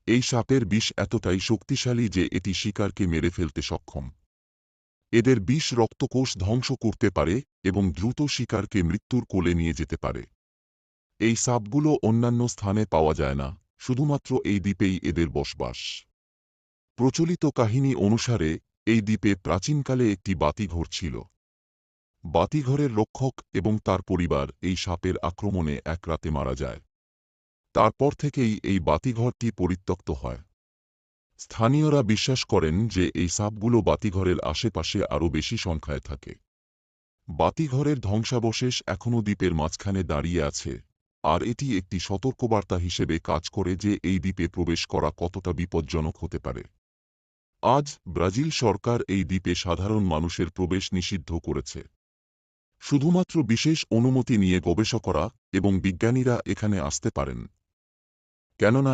এই সাপের বিষ এতটাই শক্তিশালী যে এটি শিকারকে মেরে ফেলতে সক্ষম। এদের বিষ রক্তকোষ ধ্বংস করতে পারে এবং দ্রুত শিকারকে মৃত্যুর কোলে নিয়ে যেতে পারে। এই সাপগুলো অন্যান্য স্থানে পাওয়া যায় না, শুধুমাত্র এই দ্বীপেই এদের বসবাস। প্রচলিত কাহিনী অনুসারে এই দ্বীপে প্রাচীনকালে একটি বাতিঘর ছিল। বাতিঘরের রক্ষক এবং তার পরিবার এই সাপের আক্রমণে এক রাতে মারা যায়। তারপর থেকেই এই বাতিঘরটি পরিত্যক্ত হয়। স্থানীয়রা বিশ্বাস করেন যে এই সাপগুলো বাতিঘরের আশেপাশে আরও বেশি সংখ্যায় থাকে। বাতিঘরের ধ্বংসাবশেষ এখনও দ্বীপের মাঝখানে দাঁড়িয়ে আছে, আর এটি একটি সতর্কবার্তা হিসেবে কাজ করে যে এই দ্বীপে প্রবেশ করা কতটা বিপজ্জনক হতে পারে। আজ ব্রাজিল সরকার এই দ্বীপে সাধারণ মানুষের প্রবেশ নিষিদ্ধ করেছে। শুধুমাত্র বিশেষ অনুমতি নিয়ে গবেষকরা এবং বিজ্ঞানীরা এখানে আসতে পারেন, কেননা